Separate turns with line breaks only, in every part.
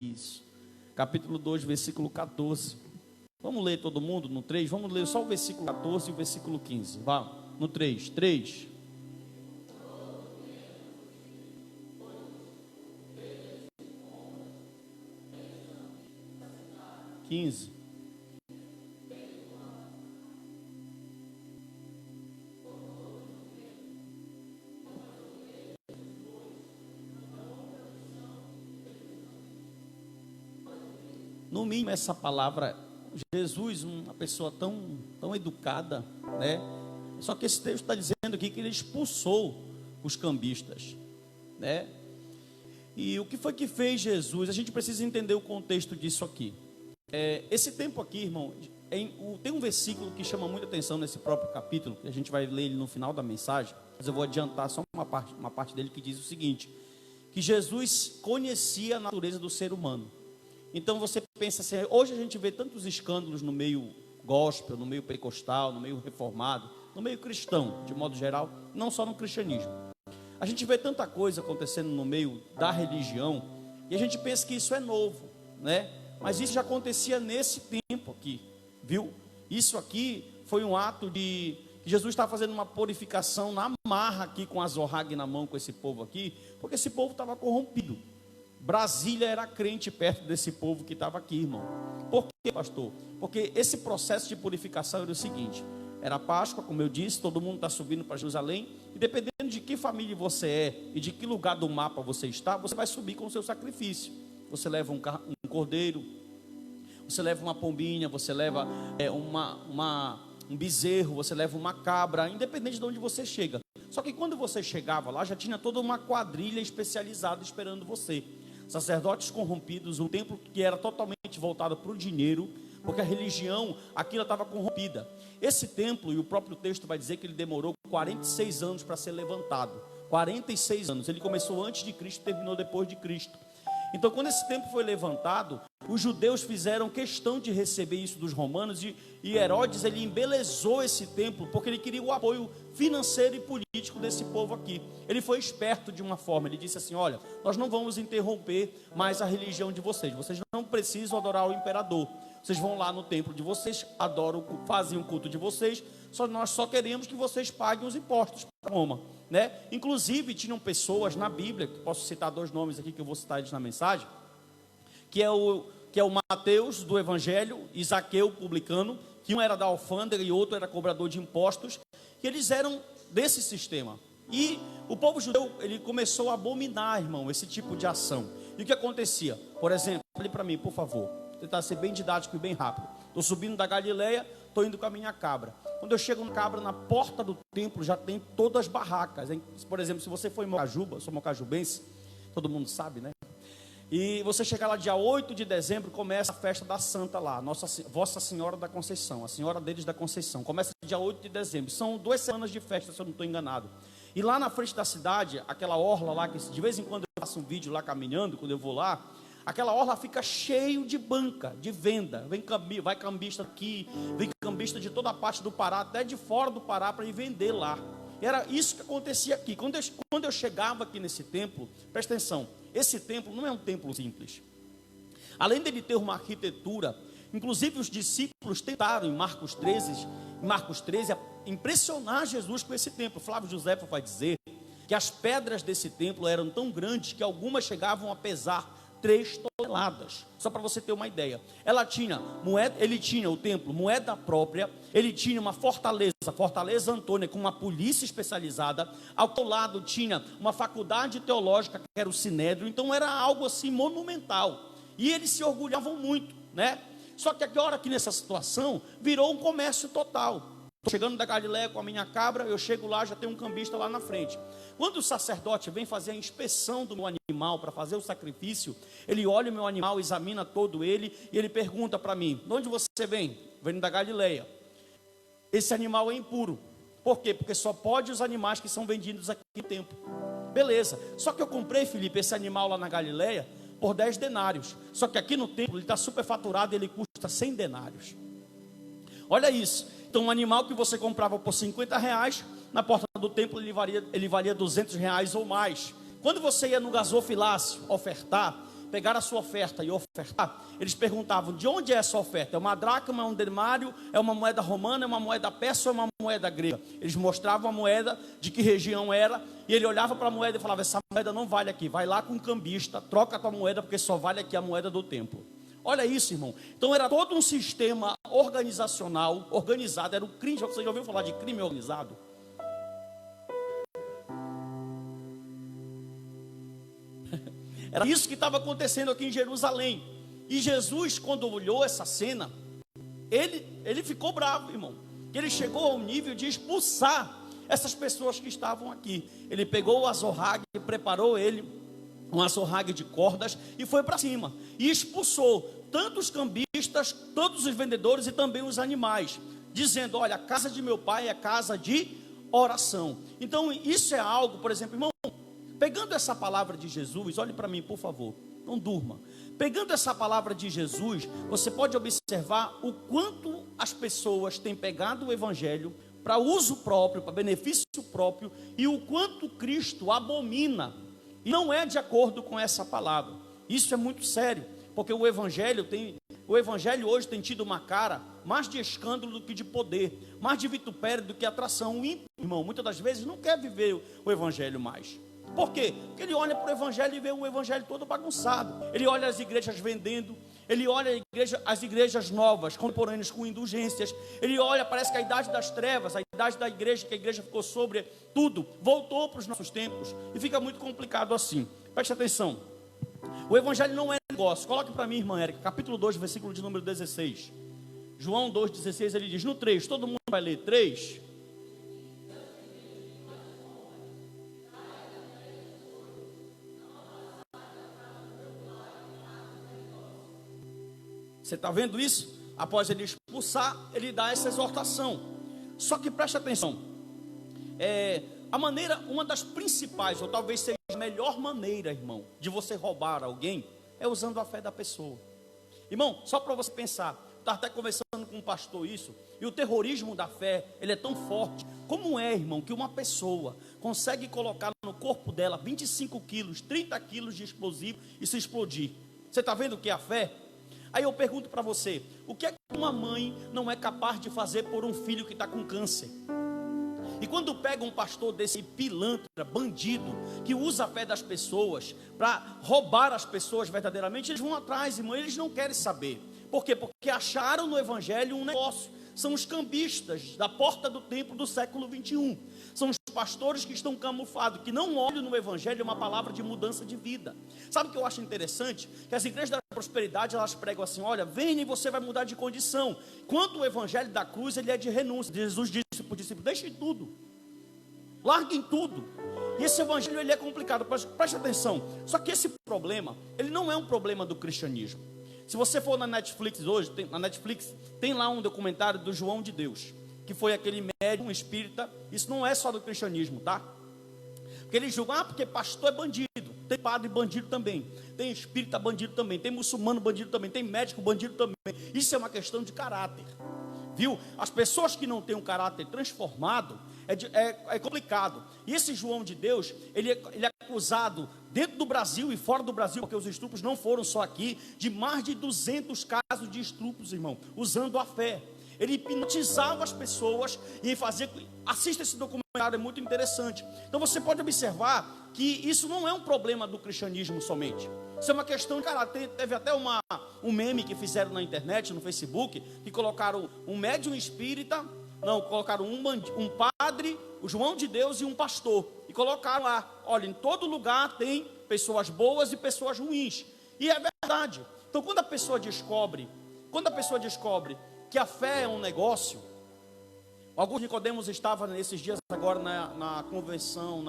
Isso. Capítulo 2, versículo 14. Vamos ler todo mundo no 3? Vamos ler só o versículo 14 e o versículo 15. Vá, no 3. 3. Quinze. No mínimo, essa palavra, Jesus, uma pessoa tão educada, né? Só que esse texto está dizendo aqui que ele expulsou os cambistas, né? E o que foi que fez Jesus? A gente precisa entender o contexto disso aqui. Esse tempo aqui, irmão, tem um versículo que chama muita atenção nesse próprio capítulo, que a gente vai ler ele no final da mensagem, mas eu vou adiantar só uma parte dele que diz o seguinte: que Jesus conhecia a natureza do ser humano. Então você pensa assim, hoje a gente vê tantos escândalos no meio gospel, no meio pentecostal, no meio reformado, no meio cristão, de modo geral, não só no cristianismo. A gente vê tanta coisa acontecendo no meio da religião, e a gente pensa que isso é novo, né? Mas isso já acontecia nesse tempo aqui, viu? Isso aqui foi um ato de que Jesus está fazendo uma purificação na marra aqui, com a zorrague na mão com esse povo aqui, porque esse povo estava corrompido. Brasília era crente perto desse povo que estava aqui, irmão. Por quê, pastor? Porque esse processo de purificação era o seguinte: era Páscoa, como eu disse, todo mundo está subindo para Jerusalém, e dependendo de que família você é e de que lugar do mapa você está, você vai subir com o seu sacrifício. Você leva um cordeiro, você leva uma pombinha, você leva um bezerro, você leva uma cabra, independente de onde você chega. Só que quando você chegava lá, já tinha toda uma quadrilha especializada esperando você. Sacerdotes corrompidos, um templo que era totalmente voltado para o dinheiro, porque a religião, aquilo estava corrompida. Esse templo, e o próprio texto vai dizer que ele demorou 46 anos para ser levantado. 46 anos, ele começou antes de Cristo e terminou depois de Cristo. Então, quando esse templo foi levantado, os judeus fizeram questão de receber isso dos romanos, e Herodes, ele embelezou esse templo, porque ele queria o apoio financeiro e político desse povo aqui. Ele foi esperto de uma forma, ele disse assim: olha, nós não vamos interromper mais a religião de vocês não precisam adorar o imperador, vocês vão lá no templo de vocês, adoram, fazem o culto de vocês, nós só queremos que vocês paguem os impostos para Roma, né? Inclusive tinham pessoas na Bíblia, que posso citar 2 nomes aqui que eu vou citar eles na mensagem, que é o Mateus do Evangelho e Zaqueu, publicano, que um era da alfândega e outro era cobrador de impostos, que eles eram desse sistema. E o povo judeu, ele começou a abominar, irmão, esse tipo de ação. E o que acontecia? Por exemplo, olhe para mim, por favor, vou tentar ser bem didático e bem rápido. Estou subindo da Galileia, estou indo com a minha cabra. Quando eu chego na cabra, na porta do templo, já tem todas as barracas, hein? Por exemplo, se você for em Mocajuba, eu sou mocajubense, todo mundo sabe, né? E você chegar lá dia 8 de dezembro, começa a festa da Santa lá, Vossa Senhora da Conceição, a Senhora deles da Conceição. Começa dia 8 de dezembro, são 2 semanas de festa, se eu não estou enganado. E lá na frente da cidade, aquela orla lá, que de vez em quando eu faço um vídeo lá caminhando, quando eu vou lá, aquela orla fica cheio de banca, de venda. Vai cambista aqui, vem cambista de toda a parte do Pará, até de fora do Pará, para ir vender lá. Era isso que acontecia aqui. Quando eu chegava aqui nesse templo, presta atenção, esse templo não é um templo simples. Além dele ter uma arquitetura, inclusive os discípulos tentaram em Marcos 13, impressionar Jesus com esse templo. Flávio Josefo vai dizer que as pedras desse templo eram tão grandes que algumas chegavam a pesar 3 toneladas, só para você ter uma ideia. Ele tinha o templo, moeda própria, ele tinha uma Fortaleza Antônia, com uma polícia especializada, ao seu lado tinha uma faculdade teológica, que era o Sinédrio, então era algo assim monumental, e eles se orgulhavam muito, né? Só que agora aqui nessa situação, virou um comércio total. Estou chegando da Galileia com a minha cabra, eu chego lá, já tem um cambista lá na frente. Quando o sacerdote vem fazer a inspeção do meu animal para fazer o sacrifício, ele olha o meu animal, examina todo ele, e ele pergunta para mim: de onde você vem? Venho da Galileia. Esse animal é impuro. Por quê? Porque só pode os animais que são vendidos aqui no templo. Beleza. Só que eu comprei, Felipe, esse animal lá na Galileia por 10 denários. Só que aqui no templo ele está superfaturado e ele custa 100 denários. Olha isso. Então, um animal que você comprava por 50 reais, na porta do templo ele valia 200 reais ou mais. Quando você ia no gasofilácio ofertar, pegar a sua oferta e ofertar, eles perguntavam: de onde é essa oferta? É uma dracma, é um denário, é uma moeda romana, é uma moeda persa ou é uma moeda grega? Eles mostravam a moeda, de que região era, e ele olhava para a moeda e falava: essa moeda não vale aqui, vai lá com o cambista, troca a tua moeda, porque só vale aqui a moeda do templo. Olha isso, irmão. Então era todo um sistema organizacional, organizado, era o crime. Você já ouviu falar de crime organizado? Era isso que estava acontecendo aqui em Jerusalém. E Jesus, quando olhou essa cena, ele ficou bravo, irmão. Ele chegou ao nível de expulsar essas pessoas que estavam aqui. Ele pegou o azorrague, preparou ele um azorrague de cordas e foi para cima. E expulsou tanto os cambistas, todos os vendedores e também os animais, dizendo: olha, a casa de meu pai é casa de oração. Então isso é algo, por exemplo, irmão, pegando essa palavra de Jesus, olhe para mim, por favor, não durma. Pegando essa palavra de Jesus, você pode observar o quanto as pessoas têm pegado o evangelho para uso próprio, para benefício próprio, e o quanto Cristo abomina, e não é de acordo com essa palavra. Isso é muito sério, porque o evangelho hoje tem tido uma cara mais de escândalo do que de poder, mais de vitupério do que atração. O ímpio, irmão, muitas das vezes não quer viver o evangelho mais. Por quê? Porque ele olha para o evangelho e vê o evangelho todo bagunçado. Ele olha as igrejas vendendo, ele olha as igrejas novas, contemporâneas, com indulgências. Ele olha, parece que a idade das trevas, a idade da igreja, que a igreja ficou sobre tudo, voltou para os nossos tempos. E fica muito complicado assim. Preste atenção. O evangelho não é negócio. Coloque para mim, irmã Érica, capítulo 2, versículo de número 16. João 2,16, ele diz, no 3, todo mundo vai ler 3. Você está vendo isso? Após ele expulsar, ele dá essa exortação. Só que preste atenção. Uma das principais, ou talvez seja a melhor maneira, irmão, de você roubar alguém, é usando a fé da pessoa. Irmão, só para você pensar, estava até conversando com um pastor isso, e o terrorismo da fé, ele é tão forte. Como é, irmão, que uma pessoa consegue colocar no corpo dela 25 quilos, 30 quilos de explosivo e se explodir? Você está vendo o que é a fé? Aí eu pergunto para você, o que é que uma mãe não é capaz de fazer por um filho que está com câncer? E quando pega um pastor desse pilantra, bandido, que usa a fé das pessoas para roubar as pessoas verdadeiramente, eles vão atrás, irmão, eles não querem saber. Por quê? Porque acharam no evangelho um negócio. São os cambistas da porta do templo do século 21. São os pastores que estão camuflados, que não olham no evangelho uma palavra de mudança de vida. Sabe o que eu acho interessante? Que as igrejas da prosperidade, elas pregam assim, olha, venha e você vai mudar de condição. Quanto o evangelho da cruz, ele é de renúncia. Jesus disse para o discípulo, deixem tudo, larguem tudo. E esse evangelho, ele é complicado, preste atenção. Só que esse problema, ele não é um problema do cristianismo. Se você for na Netflix hoje, tem lá um documentário do João de Deus, que foi aquele médium espírita. Isso não é só do cristianismo, tá? Porque eles julgam, porque pastor é bandido, tem padre bandido também, tem espírita bandido também, tem muçulmano bandido também, tem médico bandido também. Isso é uma questão de caráter, viu? As pessoas que não têm um caráter transformado, é complicado. E esse João de Deus, ele é acusado dentro do Brasil e fora do Brasil, porque os estupros não foram só aqui, de mais de 200 casos de estupros, irmão, usando a fé. Ele hipnotizava as pessoas e fazia... Assista esse documentário, é muito interessante. Então você pode observar que isso não é um problema do cristianismo somente. Isso é uma questão de caráter. Teve até um meme que fizeram na internet, no Facebook, que colocaram um médium espírita, colocaram um padre, o João de Deus e um pastor. E colocaram lá, olha, em todo lugar tem pessoas boas e pessoas ruins. E é verdade. Então quando a pessoa descobre que a fé é um negócio. Alguns Nicodemos estavam nesses dias agora na convenção,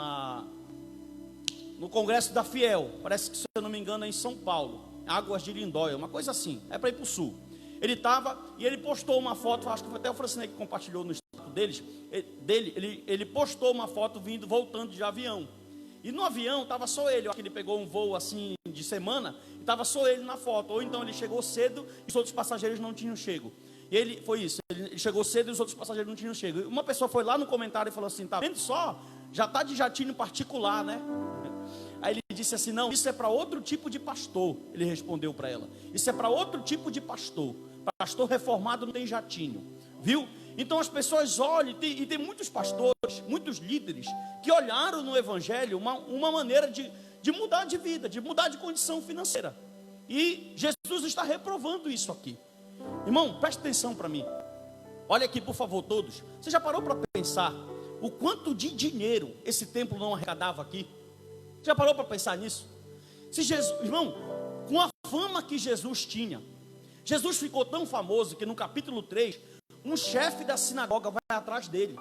no congresso da Fiel. Parece que, se eu não me engano, é em São Paulo, Águas de Lindóia, uma coisa assim, é para ir para o sul. Ele estava e ele postou uma foto, acho que foi até o Francinei que compartilhou no status ele postou uma foto voltando de avião. E no avião estava só ele, acho que ele pegou um voo assim de semana, e estava só ele na foto. Ou então ele chegou cedo e os outros passageiros não tinham chego. E ele chegou cedo e os outros passageiros não tinham chego. Uma pessoa foi lá no comentário e falou assim, tá vendo só? Já está de jatinho particular, né? Aí ele disse assim: não, isso é para outro tipo de pastor. Ele respondeu para ela: isso é para outro tipo de pastor. Pastor reformado não tem jatinho, viu? Então as pessoas olham, e tem muitos pastores, muitos líderes, que olharam no evangelho uma maneira de mudar de vida, de mudar de condição financeira. E Jesus está reprovando isso aqui. Irmão, preste atenção para mim. Olha aqui, por favor, todos. Você já parou para pensar o quanto de dinheiro esse templo não arrecadava aqui? Já parou para pensar nisso? Se Jesus, irmão, com a fama que Jesus tinha, Jesus ficou tão famoso que no capítulo 3, um chefe da sinagoga vai atrás dele.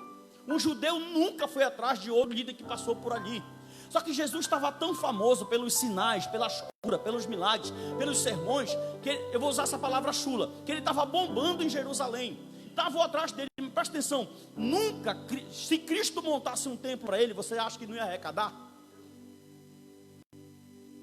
Um judeu nunca foi atrás de outro líder que passou por ali. Só que Jesus estava tão famoso pelos sinais, pelas curas, pelos milagres, pelos sermões, que eu vou usar essa palavra chula, que ele estava bombando em Jerusalém. Estavam atrás dele. Presta atenção, nunca, se Cristo montasse um templo para ele, você acha que não ia arrecadar?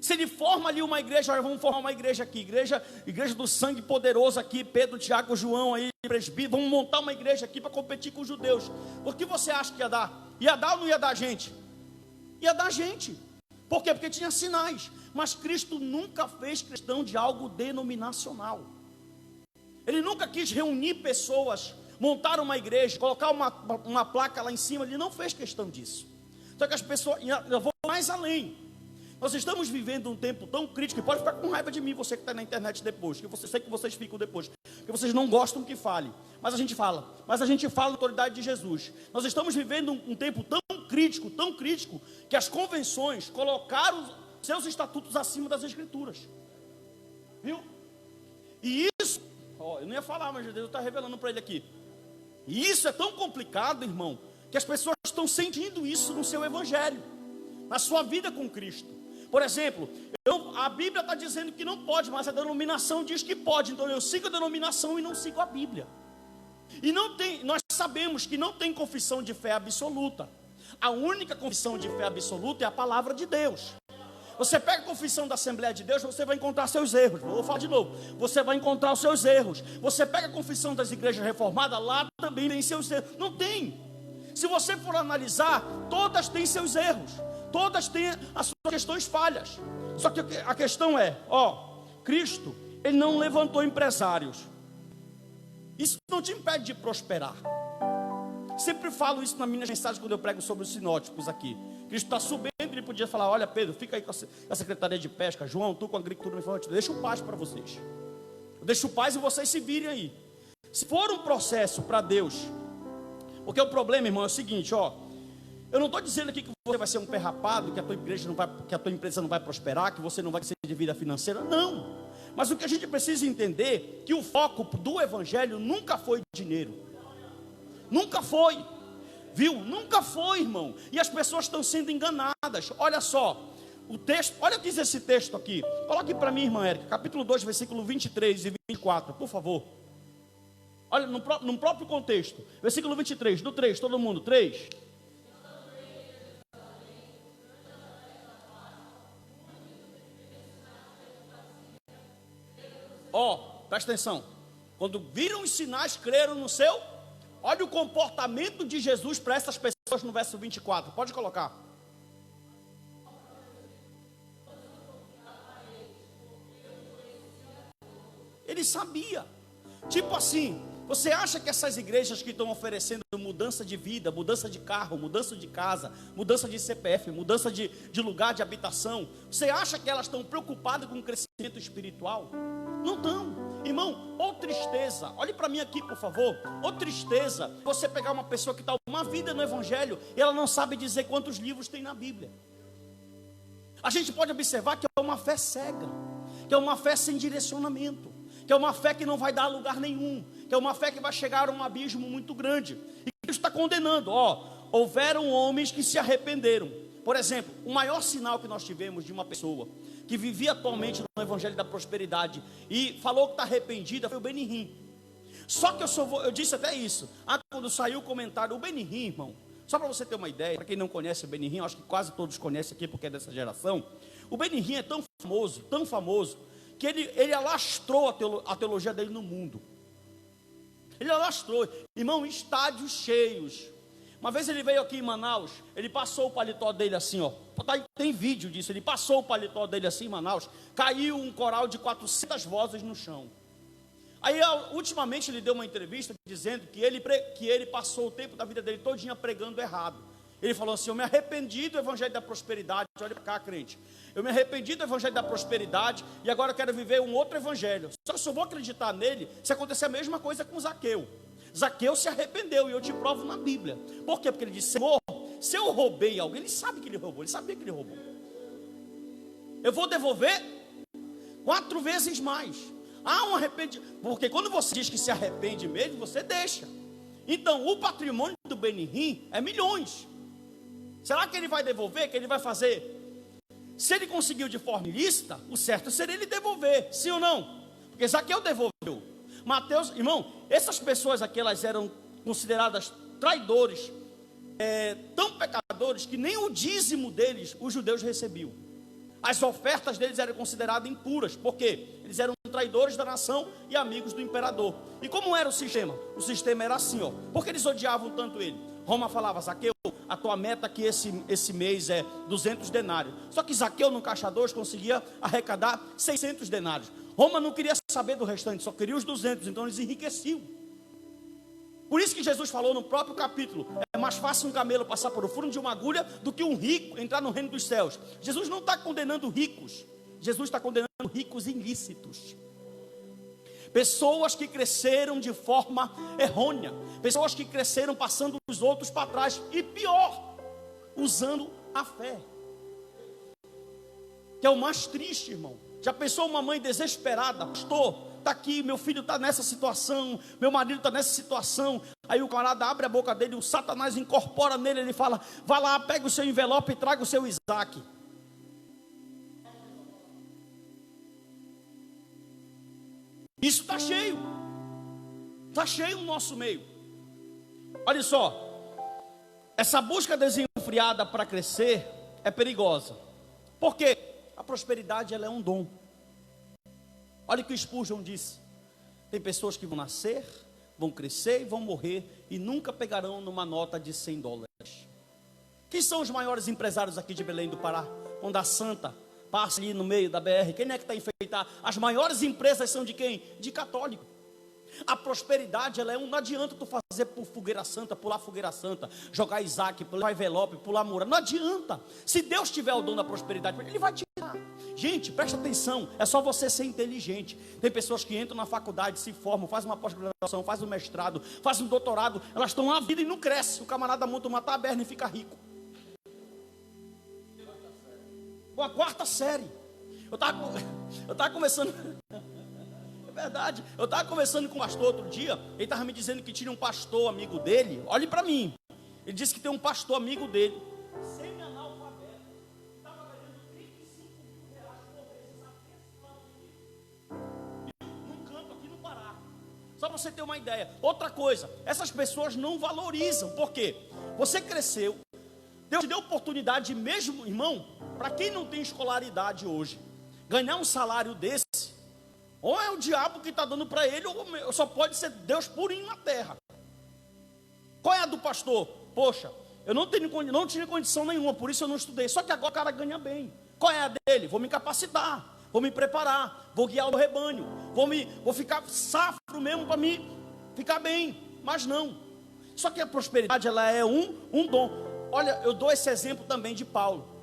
Se ele forma ali uma igreja, olha, vamos formar uma igreja aqui, igreja do sangue poderoso aqui, Pedro, Tiago, João aí, presbítero, vamos montar uma igreja aqui para competir com os judeus. O que você acha que ia dar? Ia dar ou não ia dar gente? Ia dar gente. Por quê? Porque tinha sinais. Mas Cristo nunca fez questão de algo denominacional. Ele nunca quis reunir pessoas, montar uma igreja, colocar uma placa lá em cima. Ele não fez questão disso. Só que as pessoas, eu vou mais além. Nós estamos vivendo um tempo tão crítico, e pode ficar com raiva de mim, você que está na internet depois, que você sei que vocês ficam depois, que vocês não gostam que fale, mas a gente fala na autoridade de Jesus. Nós estamos vivendo um tempo tão crítico, que as convenções colocaram seus estatutos acima das escrituras, viu? E isso, eu não ia falar, mas Deus está revelando para ele aqui. E isso é tão complicado, irmão, que as pessoas estão sentindo isso no seu evangelho, na sua vida com Cristo. Por exemplo, a Bíblia está dizendo que não pode, mas a denominação diz que pode. Então eu sigo a denominação e não sigo a Bíblia. E não tem, nós sabemos que não tem confissão de fé absoluta. A única confissão de fé absoluta é a palavra de Deus. Você pega a confissão da Assembleia de Deus, você vai encontrar seus erros. Vou falar de novo. Você vai encontrar os seus erros. Você pega a confissão das igrejas reformadas, lá também tem seus erros. Não tem. Se você for analisar, todas têm seus erros. Todas têm as suas questões falhas. Só que a questão é, Cristo, ele não levantou empresários. Isso não te impede de prosperar. Sempre falo isso na minha mensagem quando eu prego sobre os sinóticos aqui. Cristo está subindo, ele podia falar: olha, Pedro, fica aí com a Secretaria de Pesca, João, tu com a Agricultura, eu deixo paz para vocês. Eu deixo paz e vocês se virem aí. Se for um processo para Deus, porque o problema, irmão, é o seguinte, eu não estou dizendo aqui que você vai ser um pé rapado, que a tua igreja não vai, que a tua empresa não vai prosperar, que você não vai ser de vida financeira, não. Mas o que a gente precisa entender, que o foco do evangelho nunca foi dinheiro. Nunca foi. Viu? Nunca foi, irmão. E as pessoas estão sendo enganadas. Olha só, o texto, olha o que diz esse texto aqui. Coloque para mim, irmã Érica, capítulo 2, versículo 23 e 24, por favor. Olha, no próprio contexto. Versículo 23, do 3, todo mundo, 3. Presta atenção. Quando viram os sinais, creram no seu. Olha o comportamento de Jesus para essas pessoas no verso 24. Pode colocar. Ele sabia. Tipo assim, você acha que essas igrejas que estão oferecendo mudança de vida, mudança de carro, mudança de casa, mudança de CPF, mudança de lugar de habitação, você acha que elas estão preocupadas com o crescimento espiritual? Não estão. Irmão, ou tristeza, olhe para mim aqui por favor, ou tristeza, você pegar uma pessoa que está uma vida no evangelho e ela não sabe dizer quantos livros tem na Bíblia. A gente pode observar que é uma fé cega, que é uma fé sem direcionamento, que é uma fé que não vai dar a lugar nenhum, que é uma fé que vai chegar a um abismo muito grande. E Cristo está condenando, houveram homens que se arrependeram. Por exemplo, o maior sinal que nós tivemos de uma pessoa que vivia atualmente no evangelho da prosperidade e falou que está arrependida foi o Benihim. Só que eu disse até isso, quando saiu o comentário, o Benihim, irmão, só para você ter uma ideia, para quem não conhece o Benihim, acho que quase todos conhecem aqui porque é dessa geração. O Benihim é tão famoso, que ele alastrou a teologia dele no mundo. Ele alastrou, irmão, estádios cheios. Uma vez ele veio aqui em Manaus, ele passou o paletó dele assim, ó. Tem vídeo disso, ele passou o paletó dele assim em Manaus, caiu um coral de 400 vozes no chão. Aí, ultimamente, ele deu uma entrevista dizendo que ele passou o tempo da vida dele todinha pregando errado. Ele falou assim: eu me arrependi do evangelho da prosperidade. Olha para cá, crente. Eu me arrependi do evangelho da prosperidade e agora eu quero viver um outro evangelho. Só vou acreditar nele se acontecer a mesma coisa com Zaqueu. Zaqueu se arrependeu e eu te provo na Bíblia. Por quê? Porque ele disse: Senhor, se eu roubei alguém, ele sabe que ele roubou, ele sabia que ele roubou. Eu vou devolver 4 vezes mais. Há um arrependimento, porque quando você diz que se arrepende mesmo, você deixa. Então, o patrimônio do Benihim é milhões. Será que ele vai devolver? Que ele vai fazer? Se ele conseguiu de forma ilícita, o certo seria ele devolver, sim ou não? Porque Zaqueu devolveu. Mateus, irmão, essas pessoas aqui, elas eram consideradas traidores, tão pecadores, que nem o dízimo deles, os judeus recebiam. As ofertas deles eram consideradas impuras, porque eles eram traidores da nação e amigos do imperador. E como era o sistema? O sistema era assim, ó. Porque eles odiavam tanto ele. Roma falava: Zaqueu, a tua meta aqui esse mês é 200 denários. Só que Zaqueu no caixa 2 conseguia arrecadar 600 denários. Roma não queria saber do restante, só queria os 200, então eles enriqueciam. Por isso que Jesus falou no próprio capítulo: é mais fácil um camelo passar por o furo de uma agulha do que um rico entrar no reino dos céus. Jesus não está condenando ricos, Jesus está condenando ricos ilícitos. Pessoas que cresceram de forma errônea, pessoas que cresceram passando os outros para trás, e pior, usando a fé, que é o mais triste, irmão. Já pensou uma mãe desesperada: pastor, está aqui, meu filho está nessa situação, meu marido está nessa situação. Aí o camarada abre a boca dele, o Satanás incorpora nele, ele fala: vai lá, pega o seu envelope e traga o seu Isaac. Isso está cheio no nosso meio. Olha só, essa busca desenfreada para crescer é perigosa. Por quê? A prosperidade, ela é um dom. Olha o que o Spurgeon disse: tem pessoas que vão nascer, vão crescer e vão morrer e nunca pegarão numa nota de $100. Quem são os maiores empresários aqui de Belém do Pará? Quando a Santa passa ali no meio da BR, quem é que está enfeitado? As maiores empresas são de quem? De católico. A prosperidade, ela é não adianta tu fazer por fogueira santa, pular fogueira santa, jogar Isaac, pular envelope, pular mura, não adianta. Se Deus tiver o dom da prosperidade, Ele vai te dar. Gente, presta atenção, é só você ser inteligente. Tem pessoas que entram na faculdade, se formam, fazem uma pós-graduação, fazem um mestrado, fazem um doutorado, elas estão na vida e não crescem. O camarada monta uma taberna e fica rico. Com a 4ª série. Eu estava conversando. É verdade. Eu estava conversando com um pastor outro dia. Ele estava me dizendo que tinha um pastor amigo dele. Olhe para mim. Ele disse que tem um pastor amigo dele, semi-analfabeto, estava ganhando R$35 por mês. Num campo aqui no Pará. Só para você ter uma ideia. Outra coisa, essas pessoas não valorizam. Por quê? Você cresceu, Deus te deu oportunidade mesmo, irmão, para quem não tem escolaridade hoje, ganhar um salário desse, ou é o diabo que está dando para ele, ou só pode ser Deus purinho na terra. Qual é a do pastor? Poxa, eu não tinha condição nenhuma, por isso eu não estudei, só que agora o cara ganha bem. Qual é a dele? Vou me capacitar, vou me preparar, vou guiar o rebanho, vou ficar safro mesmo para me ficar bem, mas não. Só que a prosperidade, ela é um dom. Olha, eu dou esse exemplo também de Paulo.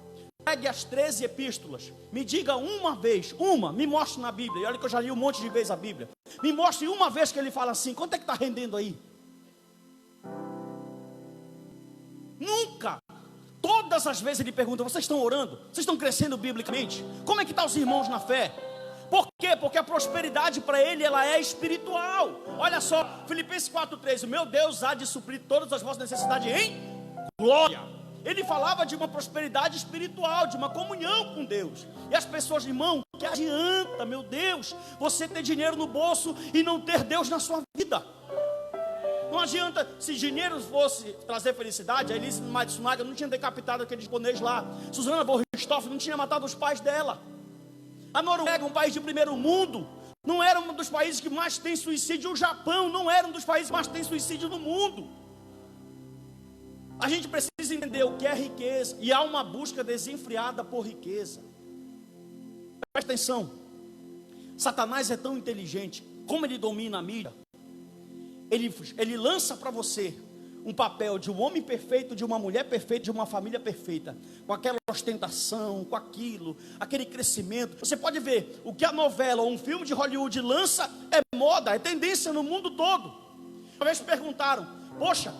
Pegue as 13 epístolas, me diga uma vez, me mostre na Bíblia, e olha que eu já li um monte de vezes a Bíblia, me mostre uma vez que ele fala assim: quanto é que está rendendo aí? Nunca. Todas as vezes ele pergunta: vocês estão orando? Vocês estão crescendo biblicamente? Como é que estão os irmãos na fé? Por quê? Porque a prosperidade para ele, ela é espiritual. Olha só, Filipenses 4,3: o meu Deus há de suprir todas as vossas necessidades em glória. Ele falava de uma prosperidade espiritual, de uma comunhão com Deus. E as pessoas, irmão, que adianta, meu Deus, você ter dinheiro no bolso e não ter Deus na sua vida? Não adianta. Se dinheiro fosse trazer felicidade, a Elise Matsunaga não tinha decapitado aquele japonês lá. Susana von Richthofen não tinha matado os pais dela. A Noruega, um país de primeiro mundo, não era um dos países que mais tem suicídio. O Japão não era um dos países que mais tem suicídio no mundo. A gente precisa entender o que é riqueza. E há uma busca desenfreada por riqueza. Presta atenção. Satanás é tão inteligente. Como ele domina a mídia, ele lança para você um papel de um homem perfeito, de uma mulher perfeita, de uma família perfeita, com aquela ostentação, com aquilo, aquele crescimento. Você pode ver, o que a novela ou um filme de Hollywood lança é moda, é tendência no mundo todo. Uma vez perguntaram, poxa,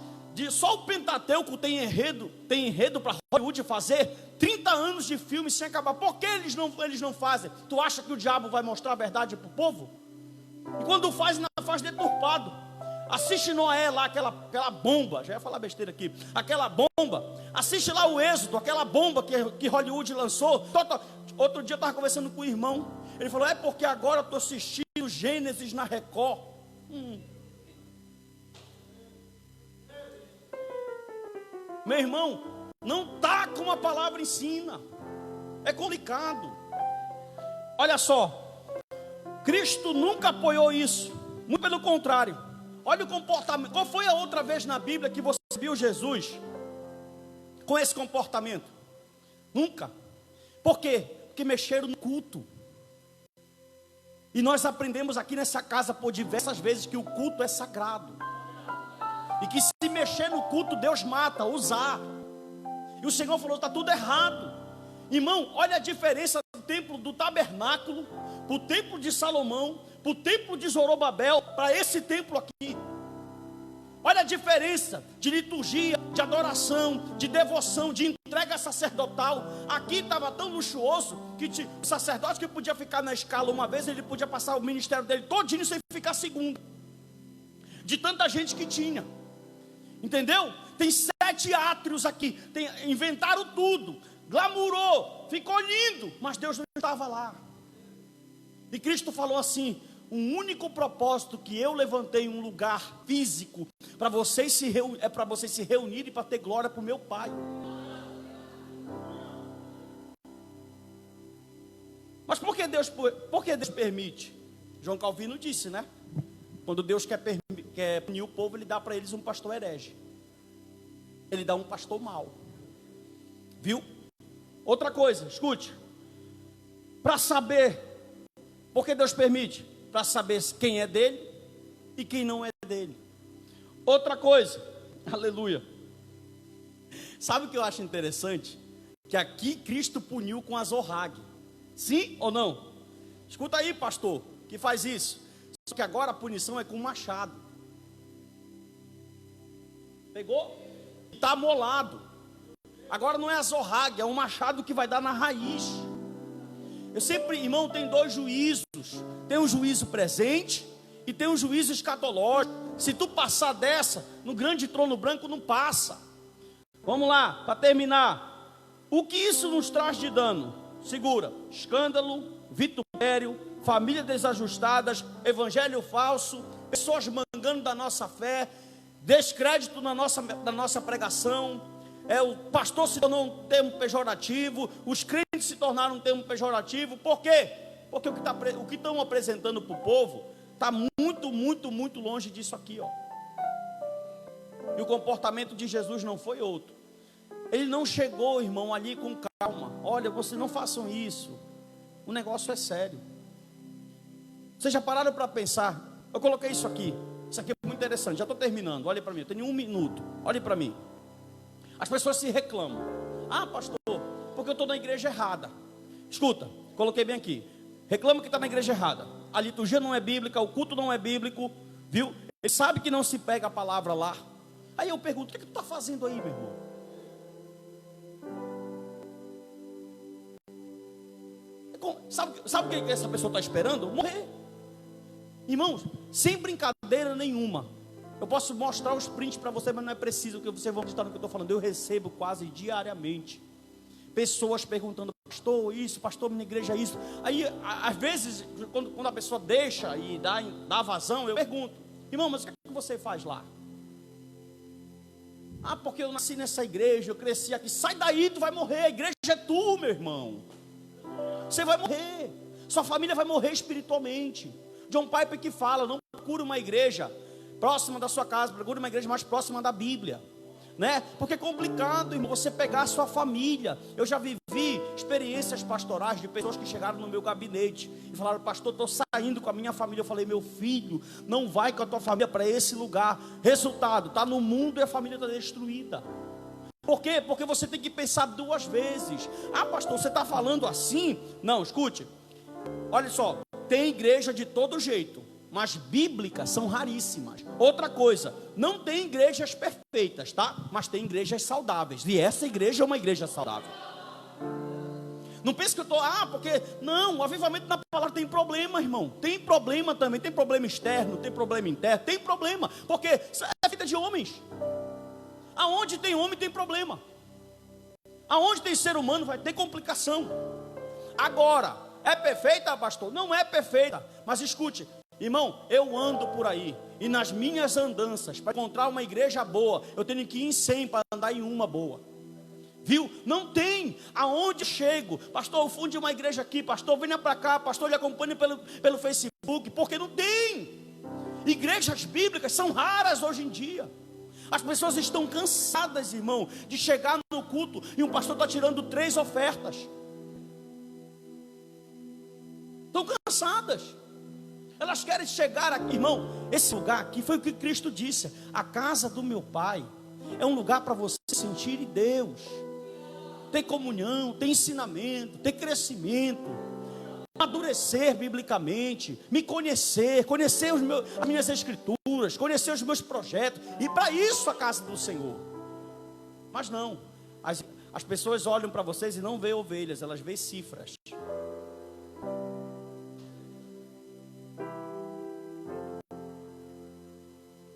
só o Pentateuco tem enredo para Hollywood fazer 30 anos de filme sem acabar. Por que eles não fazem? Tu acha que o diabo vai mostrar a verdade para o povo? E quando faz, não faz deturpado. Assiste Noé lá, aquela bomba, já ia falar besteira aqui, aquela bomba, assiste lá o Êxodo, aquela bomba que Hollywood lançou. Outro dia eu estava conversando com o irmão, ele falou, é porque agora eu estou assistindo Gênesis na Record. Meu irmão, não está como a palavra ensina, é complicado. Olha só, Cristo nunca apoiou isso, muito pelo contrário. Olha o comportamento. Qual foi a outra vez na Bíblia que você viu Jesus com esse comportamento? Nunca. Por quê? Porque mexeram no culto. E nós aprendemos aqui nessa casa por diversas vezes que o culto é sagrado. E que se mexer no culto, Deus mata, usar. E o Senhor falou, está tudo errado. Irmão, olha a diferença do templo do tabernáculo, para o templo de Salomão, para o templo de Zorobabel, para esse templo aqui. Olha a diferença de liturgia, de adoração, de devoção, de entrega sacerdotal. Aqui estava tão luxuoso que o sacerdote que podia ficar na escala uma vez, ele podia passar o ministério dele todinho sem ficar segundo. De tanta gente que tinha. Entendeu? Tem 7 átrios aqui. Inventaram tudo. Glamourou. Ficou lindo. Mas Deus não estava lá. E Cristo falou assim, um único propósito que eu levantei um lugar físico para vocês se reunirem para ter glória para o meu Pai. Mas por que Deus permite? João Calvino disse, né? Quando Deus quer punir o povo, ele dá para eles um pastor herege. Ele dá um pastor mau. Viu? Outra coisa, escute. Para saber, por que Deus permite? Para saber quem é dele e quem não é dele. Outra coisa, aleluia. Sabe o que eu acho interessante? Que aqui Cristo puniu com azorrague. Sim ou não? Escuta aí, pastor, que faz isso. Só que agora a punição é com machado. Pegou? Está amolado. Agora não é azorrague, é um machado que vai dar na raiz. Eu sempre, irmão, tem 2 juízos. Tem um juízo presente e tem um juízo escatológico. Se tu passar dessa, no grande trono branco não passa. Vamos lá, para terminar. O que isso nos traz de dano? Segura. Escândalo, vitupério, família desajustadas, evangelho falso, pessoas mangando da nossa fé, descrédito da nossa pregação, o pastor se tornou um termo pejorativo, os crentes se tornaram um termo pejorativo. Por quê? Porque o que estão apresentando para o povo está muito, muito, muito longe disso aqui, ó. E o comportamento de Jesus não foi outro. Ele não chegou, irmão, ali com calma. Olha, vocês não façam isso. O negócio é sério. Vocês já pararam para pensar? Eu coloquei isso aqui. Isso aqui é muito interessante. Já estou terminando. Olha para mim. Eu tenho 1 minuto. Olhe para mim. As pessoas se reclamam. Ah, pastor, porque eu estou na igreja errada. Escuta, coloquei bem aqui. Reclama que está na igreja errada. A liturgia não é bíblica, o culto não é bíblico, viu? Ele sabe que não se pega a palavra lá. Aí eu pergunto, o que tu está fazendo aí, meu irmão? Sabe o que essa pessoa está esperando? Morrer. Irmãos, sem brincadeira nenhuma. Eu posso mostrar os prints para você, mas não é preciso que vocês vão acreditar no que eu estou falando. Eu recebo quase diariamente pessoas perguntando, pastor, isso, pastor, minha igreja é isso. Aí, às vezes, quando a pessoa deixa e dá vazão, eu pergunto, irmão, mas o que é que você faz lá? Ah, porque eu nasci nessa igreja, eu cresci aqui. Sai daí, tu vai morrer, a igreja é tu, meu irmão. Você vai morrer, sua família vai morrer espiritualmente. John Piper que fala, não procure uma igreja próxima da sua casa, procure uma igreja mais próxima da Bíblia. né? Porque é complicado, irmão, você pegar a sua família. Eu já vivi experiências pastorais de pessoas que chegaram no meu gabinete e falaram: pastor, estou saindo com a minha família. Eu falei: meu filho, não vai com a tua família para esse lugar. Resultado, está no mundo e a família está destruída. Por quê? Porque você tem que pensar duas vezes. Ah, pastor, você está falando assim? Não, escute. Olha só, tem igreja de todo jeito, mas bíblicas são raríssimas. Outra coisa, não tem igrejas perfeitas, tá? Mas tem igrejas saudáveis. E essa igreja é uma igreja saudável. Não pense que eu estou, porque... Não, o avivamento na palavra tem problema, irmão. Tem problema também, tem problema externo, tem problema interno, tem problema. Porque é vida de homens. Aonde tem homem tem problema. Aonde tem ser humano vai ter complicação. Agora, é perfeita, pastor? Não é perfeita. Mas escute, irmão, eu ando por aí e nas minhas andanças, para encontrar uma igreja boa, eu tenho que ir em 100 para andar em uma boa. Viu? Não tem. Aonde chego? Pastor, eu fundo uma igreja aqui. Pastor, venha para cá. Pastor, lhe acompanhe pelo Facebook. Porque não tem. Igrejas bíblicas são raras hoje em dia. As pessoas estão cansadas, irmão, de chegar no culto e um pastor está tirando 3 ofertas. Estão cansadas. Elas querem chegar aqui, irmão. Esse lugar aqui foi o que Cristo disse: a casa do meu Pai é um lugar para você sentir Deus, ter comunhão, ter ensinamento, ter crescimento, amadurecer biblicamente, me conhecer as minhas escrituras, conhecer os meus projetos. E para isso a casa do Senhor. Mas não, as pessoas olham para vocês e não veem ovelhas, elas veem cifras.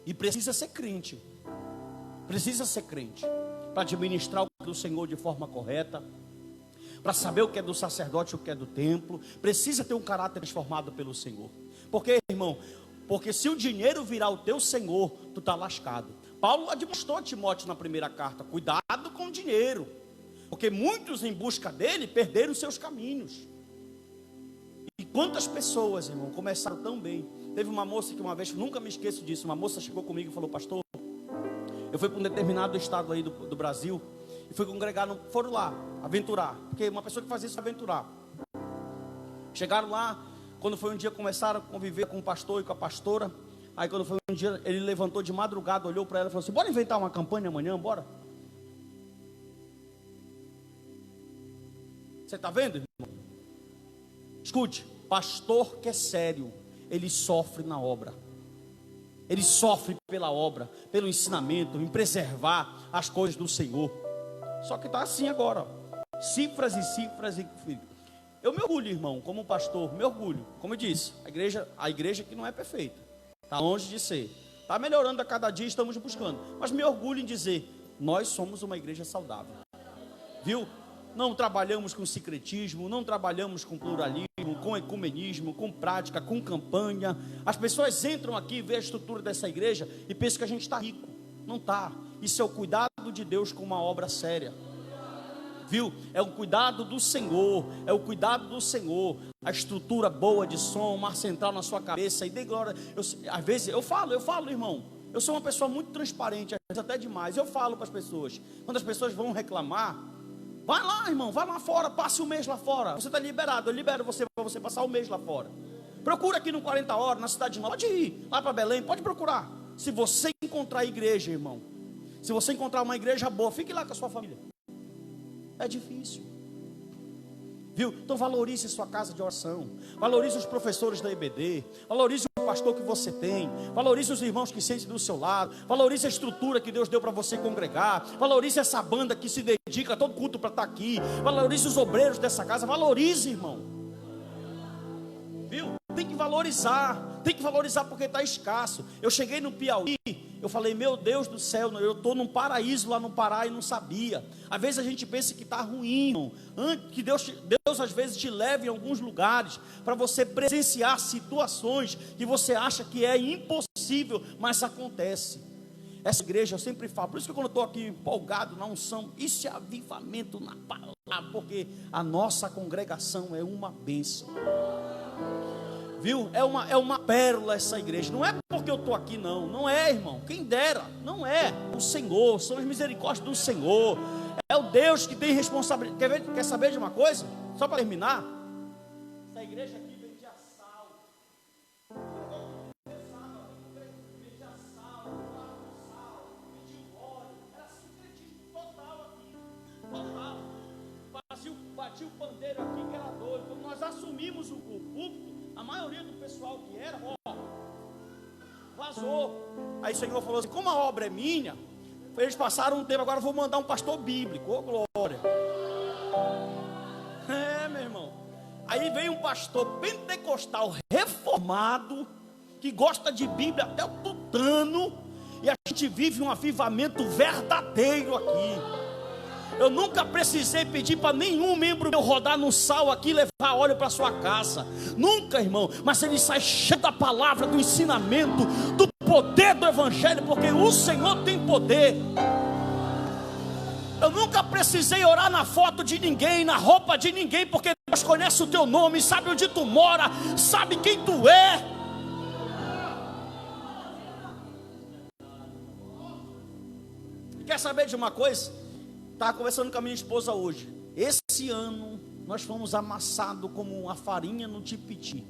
E precisa ser crente. Precisa ser crente para administrar o que é do Senhor de forma correta, para saber o que é do sacerdote e o que é do templo. Precisa ter um caráter transformado pelo Senhor. Porque, irmão, porque se o dinheiro virar o teu senhor, tu está lascado. Paulo admoestou a Timóteo na primeira carta: cuidado com o dinheiro, porque muitos em busca dele perderam seus caminhos. E quantas pessoas, irmão, começaram tão bem. Teve uma moça que uma vez, nunca me esqueço disso, uma moça chegou comigo e falou: pastor, eu fui para um determinado estado aí do Brasil e fui congregar, foram lá, aventurar, porque uma pessoa que faz isso é aventurar. Chegaram lá, quando foi um dia, começaram a conviver com o pastor e com a pastora. Aí quando foi um dia, ele levantou de madrugada, olhou para ela e falou assim: bora inventar uma campanha amanhã, bora? Você está vendo, irmão? Escute, pastor que é sério, ele sofre na obra. Ele sofre pela obra, pelo ensinamento, em preservar as coisas do Senhor. Só que está assim agora, ó. Cifras e cifras e... Eu me orgulho, irmão, como pastor, me orgulho. Como eu disse, a igreja que não é perfeita, está longe de ser. Está melhorando a cada dia, estamos buscando. Mas me orgulho em dizer, nós somos uma igreja saudável. Viu? Não trabalhamos com secretismo, não trabalhamos com pluralismo, com ecumenismo, com prática, com campanha. As pessoas entram aqui, vê a estrutura dessa igreja e pensam que a gente está rico. Não está. Isso é o cuidado de Deus com uma obra séria. Viu? É o cuidado do Senhor, é o cuidado do Senhor. A estrutura boa de som, uma central na sua cabeça. E dê glória. Às vezes eu falo, irmão. Eu sou uma pessoa muito transparente, às vezes até demais. Eu falo para as pessoas. Quando as pessoas vão reclamar, vai lá, irmão, vai lá fora, passe um mês lá fora. Você está liberado, eu libero você para você passar um mês lá fora. Procura aqui no 40 Horas, na Cidade Nova. Pode ir lá para Belém, pode procurar. Se você encontrar igreja, irmão, se você encontrar uma igreja boa, fique lá com a sua família. É difícil. Viu? Então valorize sua casa de oração. Valorize os professores da EBD. Valorize o pastor que você tem. Valorize os irmãos que sentem do seu lado. Valorize a estrutura que Deus deu para você congregar. Valorize essa banda que se dedica a todo culto para estar aqui. Valorize os obreiros dessa casa. Valorize, irmão. Viu? Tem que valorizar. Tem que valorizar porque está escasso. Eu cheguei no Piauí. Eu falei, meu Deus do céu, eu estou num paraíso lá no Pará e não sabia. Às vezes a gente pensa que está ruim, irmão. Que Deus às vezes te leve em alguns lugares para você presenciar situações que você acha que é impossível, mas acontece. Essa igreja eu sempre falo, por isso que quando eu estou aqui empolgado na unção, isso é avivamento na palavra, porque a nossa congregação é uma bênção. Viu? É uma pérola essa igreja. Não é porque eu estou aqui, não. Não é, irmão. Quem dera. Não é. O Senhor, são as misericórdias do Senhor. É o Deus que tem responsabilidade. Quer saber de uma coisa? Só para terminar. Essa igreja aqui vendia sal. Vendia sal, vendia óleo. Era sincretismo total aqui. Total. Batia o pandeiro aqui que era doido. Quando nós assumimos o púlpito, a maioria do pessoal que era, vazou. Aí o Senhor falou assim: como a obra é minha, eles passaram um tempo, agora eu vou mandar um pastor bíblico. Ô glória. Meu irmão. Aí veio um pastor pentecostal reformado, que gosta de Bíblia até o tutano, e a gente vive um avivamento verdadeiro aqui. Eu nunca precisei pedir para nenhum membro meu rodar no sal aqui e levar óleo para sua casa. Nunca, irmão. Mas ele sai cheio da palavra, do ensinamento, do poder do evangelho, porque o Senhor tem poder. Eu nunca precisei orar na foto de ninguém, na roupa de ninguém, porque Deus conhece o teu nome, sabe onde tu mora, sabe quem tu é. Quer saber de uma coisa? Estava conversando com a minha esposa hoje. Esse ano nós fomos amassados como uma farinha no tipiti.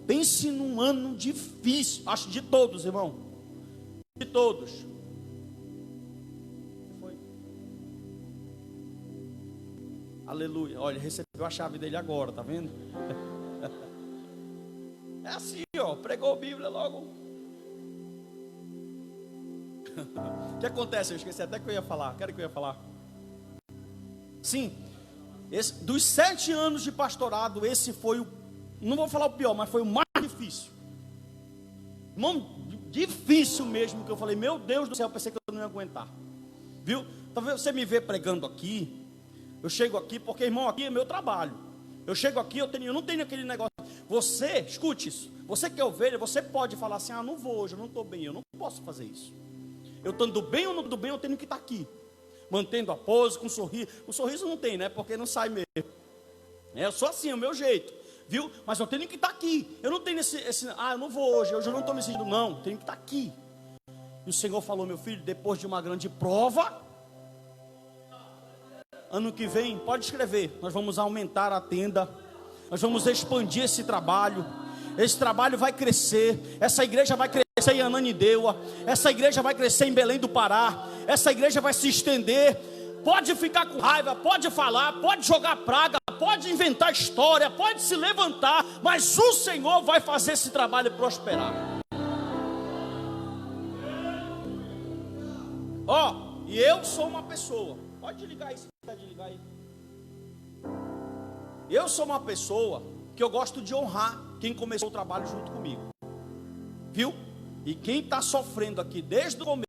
Pense num ano difícil. Acho de todos, irmão. De todos. Foi. Aleluia. Olha, recebeu a chave dele agora, tá vendo? É assim, pregou a Bíblia logo. O que acontece? Eu esqueci até que eu ia falar. Quero que eu ia falar. Sim, dos 7 anos de pastorado, esse foi o, não vou falar o pior, mas foi o mais difícil. Irmão, difícil mesmo, que eu falei, meu Deus do céu, eu pensei que eu não ia aguentar. Viu? Talvez você me vê pregando aqui, eu chego aqui, porque irmão, aqui é meu trabalho. Eu chego aqui, eu não tenho aquele negócio. Você, escute isso, você que é ovelha, você pode falar assim: não vou hoje, eu não estou bem, eu não posso fazer isso. Eu estando bem ou não estou bem, eu tenho que estar aqui. Mantendo a pose, com um sorriso. O sorriso não tem, né? Porque não sai mesmo. Eu sou assim, é o meu jeito. Viu? Mas eu tenho que estar aqui. Eu não tenho eu não vou hoje eu não estou me sentindo. Não, tenho que estar aqui. E o Senhor falou: meu filho, depois de uma grande prova, ano que vem, pode escrever, nós vamos aumentar a tenda. Nós vamos expandir esse trabalho. Esse trabalho vai crescer. Essa igreja vai crescer em Ananindeua. Essa igreja vai crescer em Belém do Pará. Essa igreja vai se estender. Pode ficar com raiva, pode falar, pode jogar praga, pode inventar história, pode se levantar, mas o Senhor vai fazer esse trabalho prosperar. E eu sou uma pessoa. Pode ligar aí, se quiser desligar aí. Eu sou uma pessoa que eu gosto de honrar quem começou o trabalho junto comigo. Viu? E quem está sofrendo aqui desde o começo,